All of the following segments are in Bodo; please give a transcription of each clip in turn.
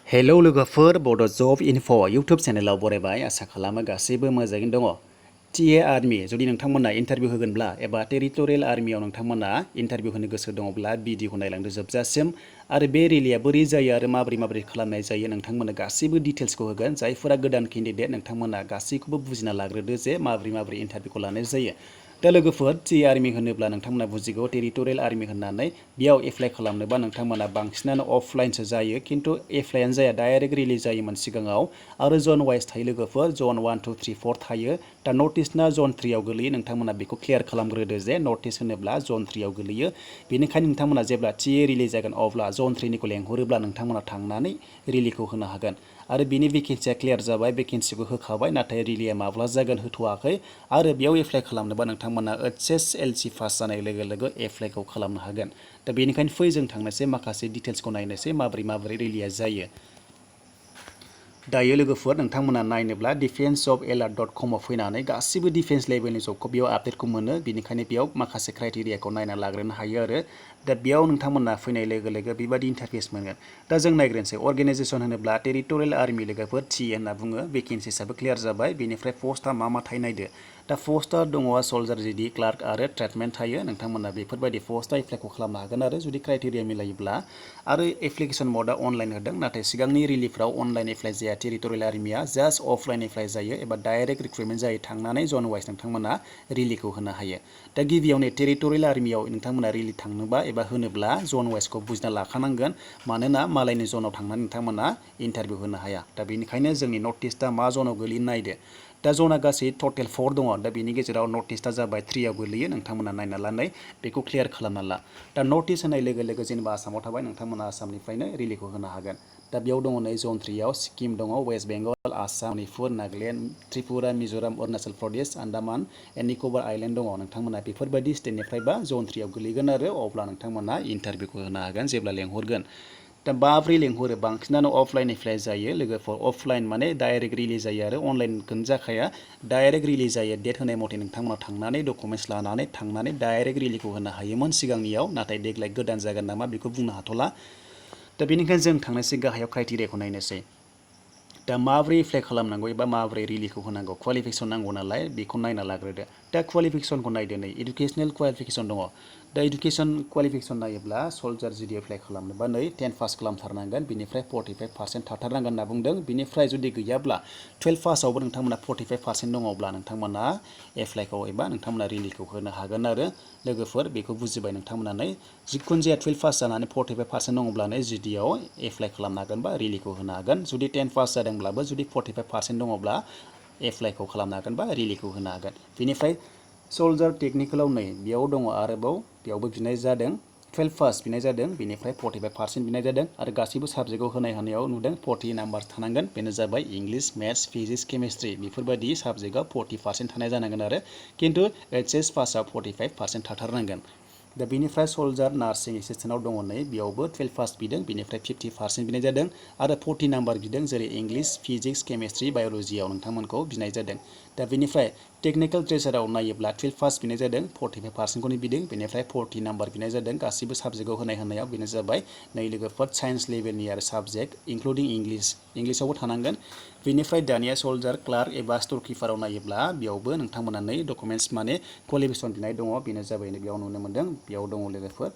हेलौ लोगोफोर बड' जब इनफ' इउटुब चेनेलाव बरायबाय आसा खालामो गासैबो मोजाङैनो दङ टिए आर्मि जुदि नोंथांमोना इन्टारभिउ होगोनब्ला एबा टेरिटरियेल आर्मियाव नोंथांमोना इन्टारभिउ होनो गोसो दङब्ला भिडिअखौ नायलांदो जोबजासिम आरो बे रिलिया बोरै जायो आरो माबोरै खालामनाय जायो नोंथांमोना गासैबो डिटेल्सखौ होगोन जायफोरा गोदान केन्डिडेट नोंथांमोना गासैखौबो बुजिना लाग्रोदो जे माबोरै इन्टारभिउखौ लानाय जायो दा लोगोफोर टिए आर्मि होनोब्ला नोंथांमोना बुजिगौ टेरिटरियेल आर्मि होननानै बेयाव एप्लाइ खालामनोबा नोंथांमोना बांसिनानो अफलाइनसो जायो खिन्थु एप्लाइआनो जाया डाइरेक्ट रिलिज जायोमोन सिगाङाव आरो जन वाइस थायो लोगोफोर जन 1 2 3 4 थायो दा नर्थ इस्टना जन 3 आव गोलैयो नोंथांमोना बेखौ क्लियार खालामग्रोदो जे नर्थ इस्ट होनोब्ला जन 3 आव गोलैयो बेनिखायनो नोंथांमोना जेब्ला टिए रिलिज जागोन अब्ला जन 3 निखौ लेंहरोब्ला नोंथांमोना थांनानै रिलिखौ होनो हागोन आरो बिनि भेकेन्सिया क्लियार जाबाय भेकेन्सिखौ होखाबाय नाथाय रिलिया माब्ला जागोन होथ'वाखै आरो बेयाव एप्लाइ खालामनोबा नोंथांमोना HSLC पास जानाय लोगो लोगो एप्लाइखौ खालामनो हागोन दा बेनिखायनो फै जों थांनोसै माखासे डिटेल्सखौ नायनोसै माबोरै रिलिया जायो दायो लोगोफोर नोंथांमोना नायनोब्ला defenseofalert.com आव फैनानै गासिबो डिफेन्स लेभेलनि जबखौ बेयाव आपडेटखौ मोनो बेनिखायनो बेयाव माखासे क्राइटेरियाखौ नायना लाग्रोनो हायो आरो दा बेयाव नोंथांमोना फैनाय लोगो लोगो बेबायदि इन्टारफेस मोनगोन दा जों नायग्रोनोसै अर्गेनाइजेसन होनोब्ला टेरिटरियेल आर्मि लोगोफोर टि होनना बुङो भेकेन्सिसाबो क्लियार जाबाय बेनिफ्राय पस्टआ मा थायो नायदो दा पस्टआ दङ सल्जार जिडि क्लार्क आरो ट्रिटमेन्ट थायो नोंथांमोना बेफोरबायदि पस्टआ एप्लाइखौ खालामनो हागोन आरो जुदि क्राइटेरिया मिलायोब्ला आरो एप्लिकेसन मडआ अनलाइन होदों नाथाय सिगांनि रिलिफफ्राव अनलाइन एप्लाइ जाया territorial Armiya just offline apply जायो एबा डाइरेक्ट रिक्रुटमेन्ट जायो थांनानै जन वाइस नोंथांमोना रिलिखौ होनो हायो दा गिबियावनो टेरिटरियेल आर्मियाव नोंथांमोना रिलि थांनोबा एबा होनोब्ला जन वाइसखौ बुजिना लाखानांगोन मानोना मालायनि जनाव थांनानै नोंथांमोना इन्टारभिउ होनो हाया दा बेनिखायनो जोंनि नर्थ इस्टआ मा जनाव गोलैयो नायदो दा जना गासै टटेल 4 दङ दा बेनि गेजेराव नर्थ इस्टआ जाबाय 3 आव गोलैयो नोंथांमोना नायना लानाय बेखौ क्लियार खालामना ला दा नर्थ इस्ट होनाय लोगो लोगो जेनेबा आसामाव थाबाय नोंथांमोना आसामनिफ्रायनो रिलिखौ होनो हागोन दा बेयाव दङ नै जन 3 आव सिक्किम दङ वेस्ट बेंगल आसाम मणिपुर नागालेण्ड त्रिपुरा मिज'राम अरुणाचल प्रदेश आन्दामान एन्ड निकबार आइलेण्ड दङ नोंथांमोना बेफोरबायदि स्टेटनिफ्रायबा जन 3 आव गोलैगोन आरो अब्ला नोंथांमोना इन्टारभिउखौ होनो हागोन जेब्ला लेंहरगोन दा माब्रै लेंहरो बांसिनानो अफलाइन एप्लाइ जायो लोगोफोर अफलाइन माने डाइरेक्ट रिलिज जायो आरो अनलाइनखौनो जाखाया डाइरेक्ट रिलिज जायो डेट होनाय मथे नोंथांमोना थांनानै डकुमेन्टस लानानै थांनानै डाइरेक्ट रिलिखौ होनो हायोमोन सिगांनियाव नाथाय देग्लाय गोदान जागोन नामा बेखौ बुंनो हाथ'ला दा बेनिखायनो जों थांनोसै गाहायाव क्राइटेरियाखौ नायनोसै दा माब्रै एप्लाइ खालामनांगौ एबा माब्रै रिलिखौ होनांगौ क्वालिफिकेसन नांगौ नालाय बेखौ नायना लाग्रोदो दा क्वालिफिकेसनखौ नायदो नै इडुकेसनेल क्वालिफिकेसन दङ दा इडुकेसन क्वालिफिकेसन नायोब्ला सल्जार जुदि एप्लाइ खालामनोबा नै 10 पास खालामथारनांगोन बिनिफ्राय 45% थाथारनांगोन होनना बुंदों बिनिफ्राय जुदि गैयाब्ला 12 पासआवबो नोंथांमोना 45% दङब्ला नोंथांमोना एप्लाइखौ एबा नोंथांमोना रिलिखौ होनो हागोन आरो लोगोफोर बेखौ बुजिबाय नोंथांमोना नै जिखुनु जाया 12 पास जानानै 45% दङब्लानो जिडिआव एप्लाइ खालामनो हागोन बा रिलिखौ होनो हागोन जुदि 10 पास जादोंब्लाबो जुदि 45% दङब्ला एप्लाइखौ खालामनो हागोन बा रिलिखौ होनो हागोन बेनिफ्राय सल्जार टेकनिकेलाव नै बेयाव दङ आरोबाव बेयावबो बिनाय जादों 12 पास बिनाय जादों बेनिफ्राय 45% बिनाय जादों आरो गासैबो साबजेक्टआव होनायाव नुदों 40 नाम्बार थानांगोन बेनो जाबाय इंलिश मेथ्स फिजिक्स केमिस्ट्रि बेफोरबायदि साबजेक्टआव 40% थानाय जानांगोन आरो खिन्थु एचएस पासआव 45% थाथारनांगोन दा बेनिफ्राय सल्जार नार्सिं एसिस्टेन्टआव दङ नै बेयावबो 12 पास बिदों बेनिफ्राय 50% बिनाय जादों आरो 40 नाम्बार बिदों जेरै इंलिश फिजिक्स केमिस्ट्रि बाय'लजियाव नोंथांमोनखौ बिनाय जादों दा बेनिफ्राय टेकनिकेल ट्रेसाराव नायोब्ला 12 पास बिनाय जादों 45%खौनो बिदों बेनिफ्राय 40 नाम्बार बिनाय जादों गासिबो साबजेक्टआव होनायाव बेनो जाबाय नै लोगोफोर साइन्स लेभेलनि आरो साबजेक्ट इनक्लुडिं इंलिसावबो थानांगोन बेनिफ्राय दानिया सल्जार क्लार्क एबा स्ट'र किपाराव नायोब्ला बेयावबो नोंथांमोना नै डकुमेन्टस माने क्वालिफिकेसन बिनाय दङ बेनो जाबाय बेयाव नुनो मोन्दों बेयाव दङ लोगोफोर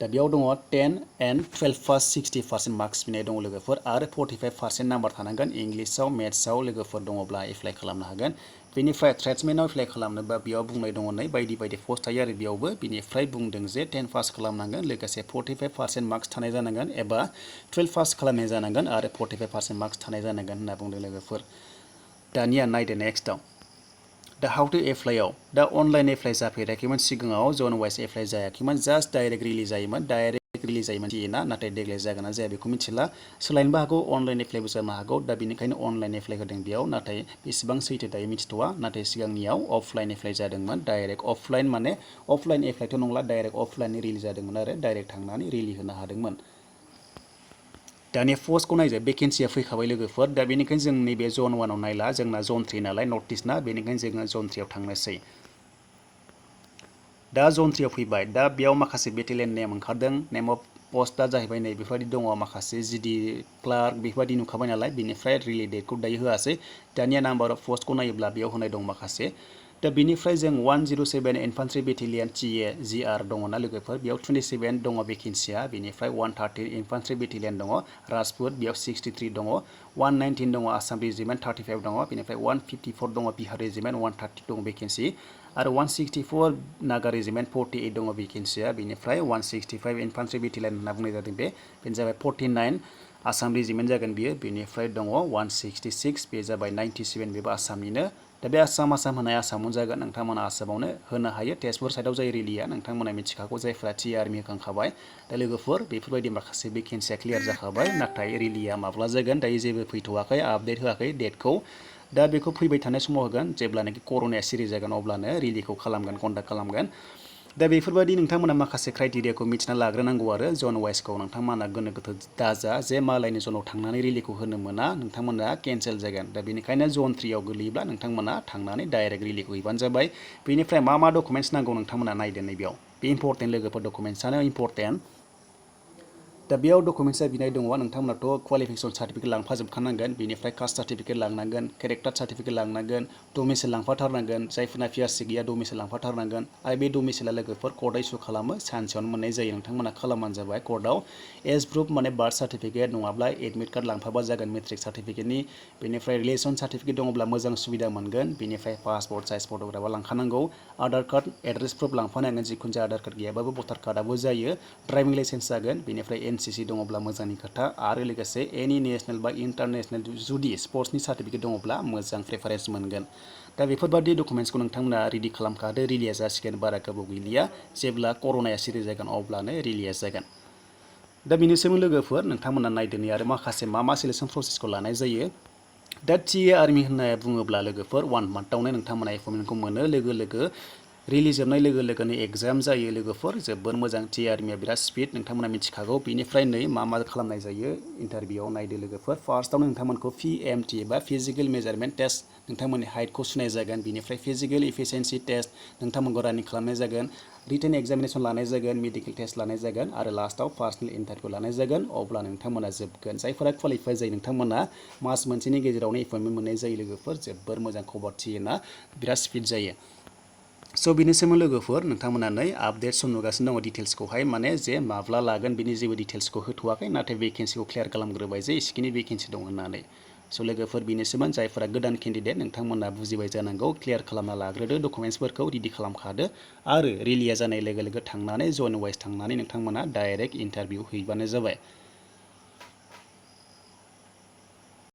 दा बेयाव दङ 10 and 12 पास 60% मार्क्स बिनाय दङ लोगोफोर आरो 45% नाम्बार थानांगोन इंलिसाव मेथ्सआव लोगोफोर दङब्ला एप्लाइ खालामनो हागोन बेनिफ्राय ट्रेड्समेनाव एप्लाइ खालामनोबा बेयाव बुंनाय दङ नै बायदि पस्ट थायो आरो बेयावबो बिनिफ्राय बुंदों जे 10 पास खालामनांगोन लोगोसे 45% मार्क्स थानाय जानांगोन एबा 12 पास खालामनाय जानांगोन आरो 45% मार्क्स थानाय जानांगोन होनना बुंदों लोगोफोर दानिया नायदो नेक्स्टआव दा हाउ टु एप्लाइआव दा अनलाइन एप्लाइ जाफेराखैमोन सिगाङाव जन वाइस एप्लाइ जायाखैमोन जास्ट डाइरेक्ट रिलिज जायोमोन टिएना नाथाय देग्लाय जागोन ना जाया बेखौ मिथिला सोलायनोबो हागौ अनलाइन एप्लाइबो जानो हागौ दा बेनिखायनो अनलाइन एप्लाइ होदों बेयाव नाथाय बेसेबां सैथो दायो मिथिथ'वा नाथाय सिगांनियाव अफलाइन एप्लाइ जादोंमोन डाइरेक्ट अफलाइन माने अफलाइन एप्लाइथ' नंला डाइरेक्ट अफलाइन रिलिज जादोंमोन आरो डाइरेक्ट थांनानै रिलि होनो हादोंमोन दानिया पस्टखौ नायदो भेकेन्सिया फैखाबाय लोगोफोर दा बेनिखायनो जों नैबे जन 1आव नायला जोंना जन 3 नालाय नर्थ इस्टना बेनिखायनो जोङो जन 3 आव थांनोसै दा जन 3 आव फैबाय दा बेयाव माखासे बेटेलियन नेम ओंखारदों नेम अफ पस्टआ जाहैबाय नै बेफोरबायदि दङ माखासे जिडि क्लार्क बेफोरबायदि नुखाबाय नालाय बेनिफ्राय रिलि डेटखौ दायो होआसै दानिया नाम्बार अफ पस्टखौ नायोब्ला बेयाव होनाय दं माखासे दा बेनिफ्राय जों 107 इनफान्ट्रि बेटेलियन टिए जिआर दङना लोगोफोर बेयाव 27 दङ भेकेन्सिया बेनिफ्राय 130 इनफान्ट्रि बेटेलियन दङ राजपुत बेयाव 63 दङ 119 दङ आसाम रेजिमेन्ट 35 दङ बेनिफ्राय 154 दङ बिहार रेजिमेन्ट 130 दङ भेकेन्सि आरो 164 नागा रेजिमेन्ट 48 दङ भेकेन्सिया बेनिफ्राय 165 इनफान्ट्रि बेटेलियन होनना बुंनाय जादों बेनो जाबाय 49 आसाम रेजिमेन्ट जागोन बियो बेनिफ्राय दङ 166 बे जाबाय 97 बेबो आसामनिनो दा बे आसाम होनाय आसामावनो जागोन नोंथांमोना आसामावनो होनो हायो तेजपुर साइडआव जायो रिलिया नोंथांमोना मिथिखागौ जायफ्रा टि आर्मि होखांखाबाय दा लोगोफोर बेफोरबायदि माखासे भेकेन्सिया क्लियार जाखाबाय नाथाय रिलिया माब्ला जागोन दायो जेबो फैथ'वाखै आपडेट होआखै डेटखौ दा बेखौ फैबाय थानाय समाव होगोन जेब्लानाखि कर'नाया सिरि जागोन अब्लानो रिलिखौ खालामगोन कन्डाक्ट खालामगोन दा बेफोरबायदि नोंथांमोना माखासे क्राइटेरियाखौ मिथिना लाग्रोनांगौ आरो जन वाइसखौ नोंथांमोना गोनो गोथो दाजा जे मालायनि जनाव थांनानै रिलिखौ होनो मोना नोंथांमोना केन्सेल जागोन दा बेनिखायनो जन 3आव गोलैयोब्ला नोंथांमोना थांनानै डाइरेक्ट रिलिखौ हैबानो जाबाय बेनिफ्राय मा डकुमेन्ट्स नांगौ नोंथांमोना नायदो नैबेयाव बे इम्परटेन्ट लोगोफोर डकुमेन्ट्सआनो इम्परटेन्ट दा बेयाव डकुमेन्ट्सआ बिनाय दङ नोंथांमोनाथ' क्वालिफिकेसन सार्टिफिकेट लांफाजोबखानांगोन बेनिफ्राय कास्ट सार्टिफिकेट लांनांगोन केरेक्टार सार्टिफिकेट लांनांगोन डमिसाइल लांफाथारनांगोन जायफोरना पिआरसि गैया डमिसाइल लांफाथारनांगोन आरो बे डमिसाइला लोगोफोर कर्टआ इसु खालामो सानसेयावनो मोननाय जायो नोंथांमोना खालामबानो जाबाय कर्टआव एज प्रुफ माने बार्थ सार्टिफिकेट नङाब्ला एडमिट कार्ड लांफाबा जागोन मेट्रिक सार्टिफिकेटनि बेनिफ्राय रिलेसन सार्टिफिकेट दङब्ला मोजां सुबिदा मोनगोन बेनिफ्राय पासपर्ट साइज फट'ग्राफा लांखानांगौ आधार कार्ड एड्रेस प्रुफ लांफानांगोन जिखुनु जाया आधार कार्ड गैयाबाबो भटार कार्डआबो जायो ड्राइभिं लाइसेन्स जागोन बेनिफ्राय एनसिसि दङब्ला मोजांनि खोथा आरो लोगोसे एनि नेसनेल बा इन्टारनेसनेल जुदि स्पर्ट्सनि सार्टिफिकेट दङब्ला मोजां प्रेफारेन्स मोनगोन दा बेफोरबादि डकुमेन्ट्सखौ नोंथांमोना रेडि खालामखादो रिलिया जासिगोन बारा गोबाव गैलिया जेब्ला कर'नाया सिरि जागोन अब्लानो रिलिया जागोन दा बेनिसिम लोगोफोर नोंथांमोना नायदोनि आरो माखासे मा सिलेक्सन प्रसेसखौ लानाय जायो दा टिए आर्मि होनना बुङोब्ला लोगोफोर 1 मान्थआवनो नोंथांमोना एपइन्टमेन्टखौ मोनो लोगो लोगो रिलिज जोबनाय लोगो लोगोनो एग्जाम जायो लोगोफोर जोबोर मोजां टि आर्मिया बिराद स्पिड नोंथांमोना मिथिखागौ बेनिफ्राय नै मा खालामनाय जायो इन्टारभिउआव नायदो लोगोफोर फार्स्टआवनो नोंथांमोनखौ पिएमटि बा फिजिकेल मेजारमेन्ट टेस्ट नोंथांमोननि हाइटखौ सुनाय जागोन बेनिफ्राय फिजिकेल इफिसियेन्सि टेस्ट नोंथांमोनखौ रानिं खालामनाय जागोन रिटेन एग्जामिनेसन लानाय जागोन मेडिकेल टेस्ट लानाय जागोन आरो लास्टआव पार्सनेल इन्टारभिउ लानाय जागोन अब्ला नोंथांमोना जोबगोन जायफोरा क्वालिफाइ जायो नोंथांमोना मास मोनसेनि गेजेरावनो एपइन्टमेन्ट मोननाय जायो लोगोफोर जोबोर मोजां खबर टिएना बिराद स्पिड जायो स' बेनिसिम लोगोफोर नोंथांमोना नै आपडेट्स नुगासिनो दङ डिटेल्सखौहाय माने जे माब्ला लागोन बिनि जेबो डिटेल्सखौ होथ'वाखै नाथाय भेकेन्सिखौ क्लियार खालामग्रोबाय जे इसिखिनि भेकेन्सि दं होननानै स' लोगोफोर बेनिसिमोन जायफोरा गोदान केन्डिडेट नोंथांमोना बुजिबाय जानांगौ क्लियार खालामना लाग्रोदो डकुमेन्ट्सफोरखौ रेडि खालामखादो आरो रिलिया जानाय लोगो लोगो थांनानै जइन वाइस थांनानै नोंथांमोना डाइरेक्ट इन्टारभिउ हैबानो जाबाय